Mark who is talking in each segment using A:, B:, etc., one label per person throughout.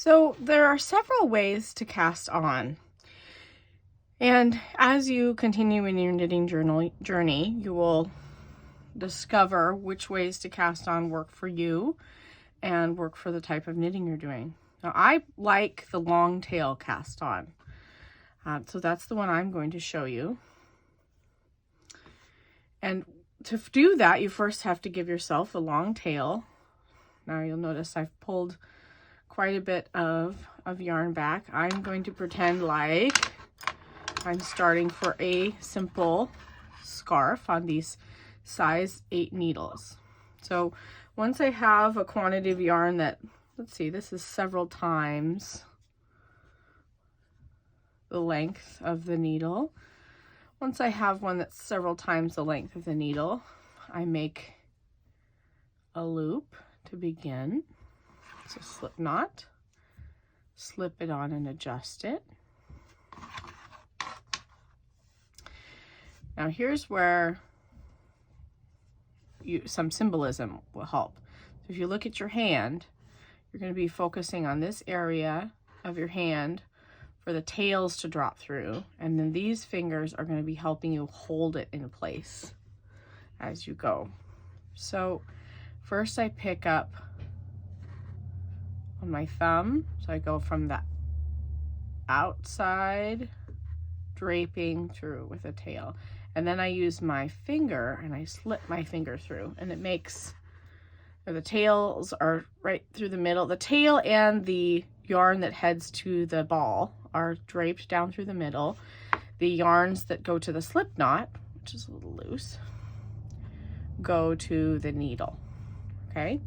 A: So there are several ways to cast on. And as you continue in your knitting journey, you will discover which ways to cast on work for you and work for the type of knitting you're doing. Now, I like the long tail cast on. So that's the one I'm going to show you. And to do that, you first have to give yourself a long tail. Now you'll notice I've pulled quite a bit of yarn back. I'm going to pretend like I'm starting for a simple scarf on these size 8 needles. So once I have a quantity of yarn that, let's see, this is several times the length of the needle. Once I have one that's several times the length of the needle, I make a loop to begin. So slip knot, slip it on and adjust it. Now here's where some symbolism will help. So if you look at your hand, you're going to be focusing on this area of your hand for the tails to drop through, and then these fingers are going to be helping you hold it in place as you go. So first I pick up on my thumb, so I go from the outside draping through with a tail, and then I use my finger and I slip my finger through, and it makes, the tails are right through the middle. The tail and the yarn that heads to the ball are draped down through the middle. The yarns that go to the slip knot, which is a little loose, go to the needle. Okay,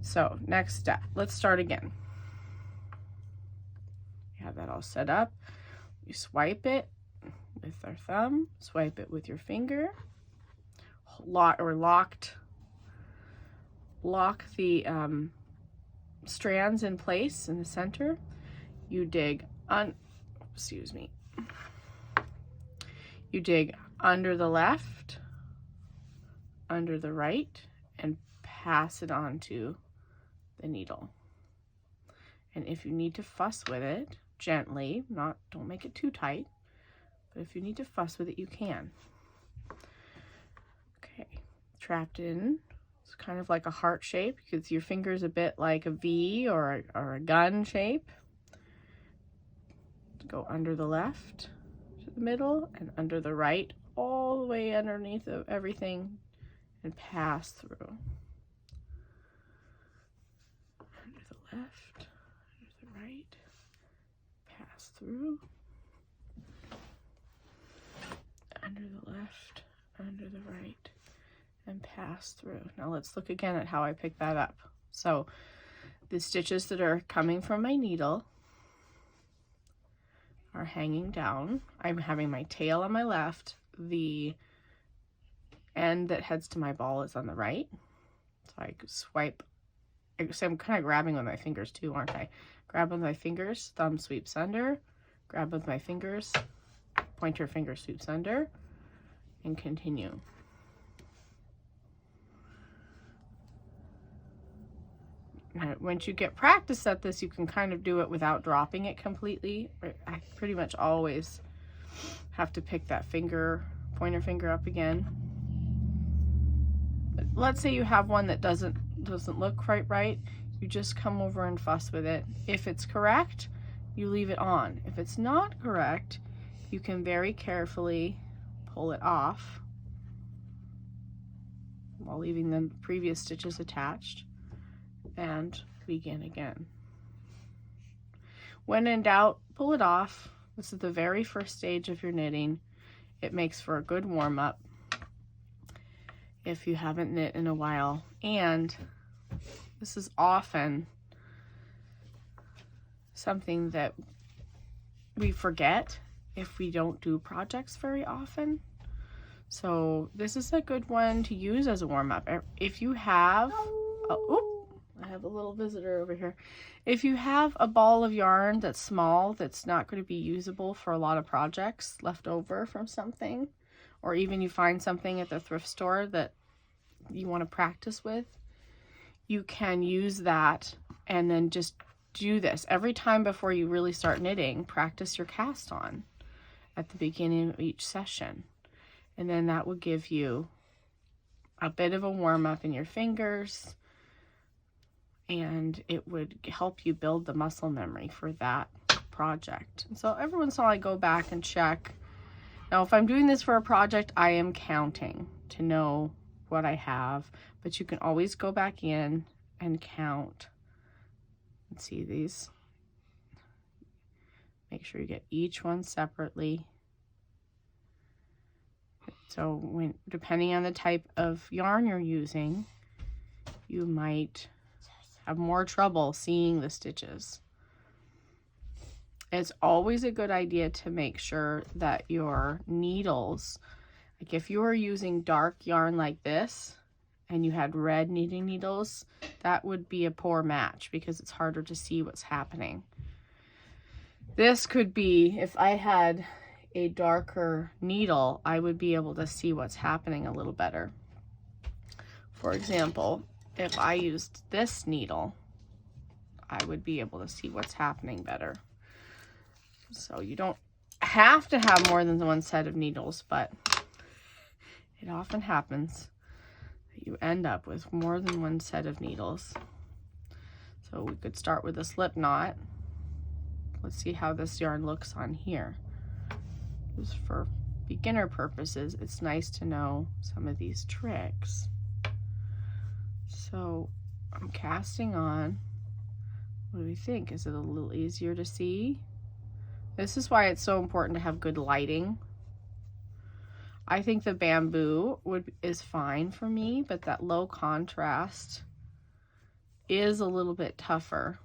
A: so next step, let's start again. You have that all set up. You swipe it with our thumb, swipe it with your finger, lock the strands in place in the center. You dig you dig under the left, under the right, and pass it onto the needle. And if you need to fuss with it gently, don't make it too tight, but if you need to fuss with it, you can. Okay, trapped in. It's kind of like a heart shape because your finger's a bit like a V or a gun shape. Go under the left to the middle and under the right, all the way underneath of everything, and pass through. Under the left, under the right, pass through. Under the left, under the right, and pass through. Now let's look again at how I pick that up. So the stitches that are coming from my needle are hanging down. I'm having my tail on my left. The end that heads to my ball is on the right. So I swipe. So I'm kind of grabbing with my fingers too, aren't I? Grab with my fingers, thumb sweeps under, grab with my fingers, pointer finger sweeps under, and continue. Now, once you get practice at this, you can kind of do it without dropping it completely. I pretty much always have to pick that pointer finger up again. But let's say you have one that doesn't look quite right. You just come over and fuss with it. If it's correct, you leave it on. If it's not correct, you can very carefully pull it off while leaving the previous stitches attached and begin again. When in doubt, pull it off. This is the very first stage of your knitting. It makes for a good warm-up if you haven't knit in a while, and this is often something that we forget if we don't do projects very often. So this is a good one to use as a warm-up. If you have, I have a little visitor over here. If you have a ball of yarn that's small, that's not going to be usable for a lot of projects left over from something, or even you find something at the thrift store that you want to practice with, you can use that and then just do this every time before you really start knitting. Practice your cast on at the beginning of each session, and then that will give you a bit of a warm up in your fingers, and it would help you build the muscle memory for that project. And so every once in a while I go back and check. Now if I'm doing this for a project, I am counting to know what I have, but you can always go back in and count. Let's see these. Make sure you get each one separately. So depending on the type of yarn you're using, you might have more trouble seeing the stitches. It's always a good idea to make sure that your needles, like if you were using dark yarn like this and you had red knitting needles, that would be a poor match because it's harder to see what's happening. This could be, if I had a darker needle, I would be able to see what's happening a little better. For example, if I used this needle, I would be able to see what's happening better. So you don't have to have more than one set of needles, but it often happens that you end up with more than one set of needles. So we could start with a slip knot. Let's see how this yarn looks on here. Just for beginner purposes, it's nice to know some of these tricks. So I'm casting on. What do we think? Is it a little easier to see? This is why it's so important to have good lighting. I think the bamboo is fine for me, but that low contrast is a little bit tougher.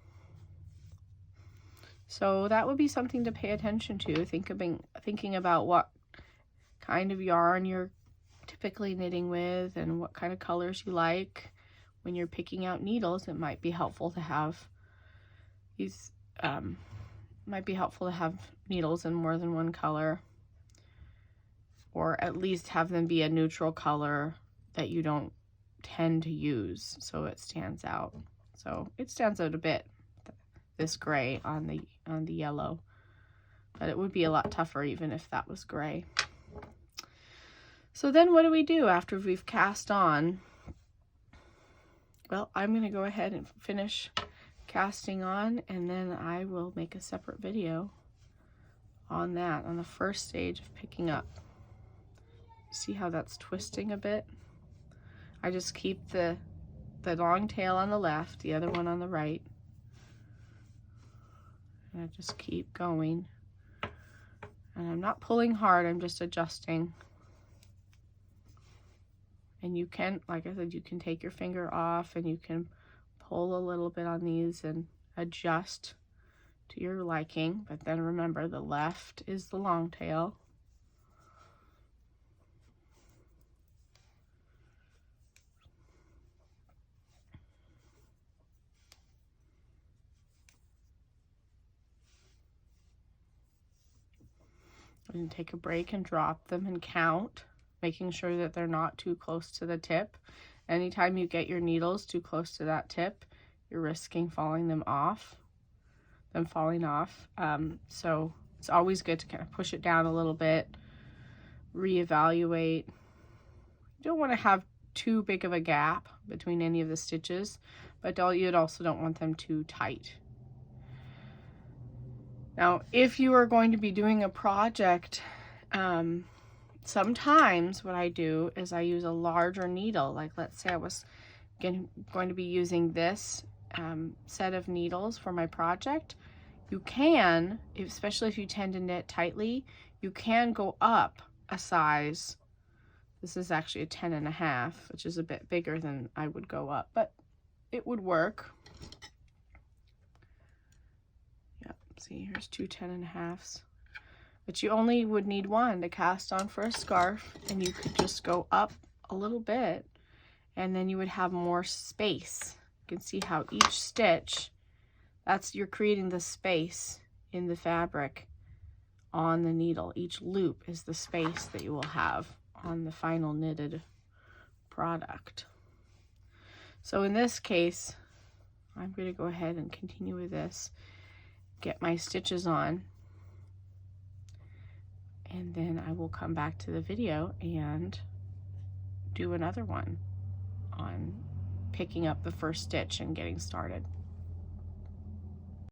A: So that would be something to pay attention to, thinking about what kind of yarn you're typically knitting with and what kind of colors you like. When you're picking out needles, it might be helpful to have these, needles in more than one color, or at least have them be a neutral color that you don't tend to use, so it stands out. So it stands out a bit, this gray on the yellow, but it would be a lot tougher even if that was gray. So then what do we do after we've cast on? Well, I'm going to go ahead and finish casting on, and then I will make a separate video on that, on the first stage of picking up. See how that's twisting a bit? I just keep the long tail on the left, the other one on the right, and I just keep going. And I'm not pulling hard, I'm just adjusting. And you can, like I said, you can take your finger off and you can pull a little bit on these and adjust to your liking. But then remember, the left is the long tail. And take a break and drop them and count, making sure that they're not too close to the tip. Anytime you get your needles too close to that tip, you're risking falling off. So it's always good to kind of push it down a little bit, reevaluate. You don't want to have too big of a gap between any of the stitches, but you also don't want them too tight. Now, if you are going to be doing a project, sometimes what I do is I use a larger needle. Like, let's say I was going to be using this set of needles for my project. You can, especially if you tend to knit tightly, you can go up a size. This is actually a 10.5, which is a bit bigger than I would go up, but it would work. See, here's two 10.5s, but you only would need one to cast on for a scarf, and you could just go up a little bit and then you would have more space. You can see how each stitch, you're creating the space in the fabric on the needle. Each loop is the space that you will have on the final knitted product. So in this case, I'm going to go ahead and continue with this, get my stitches on, and then I will come back to the video and do another one on picking up the first stitch and getting started.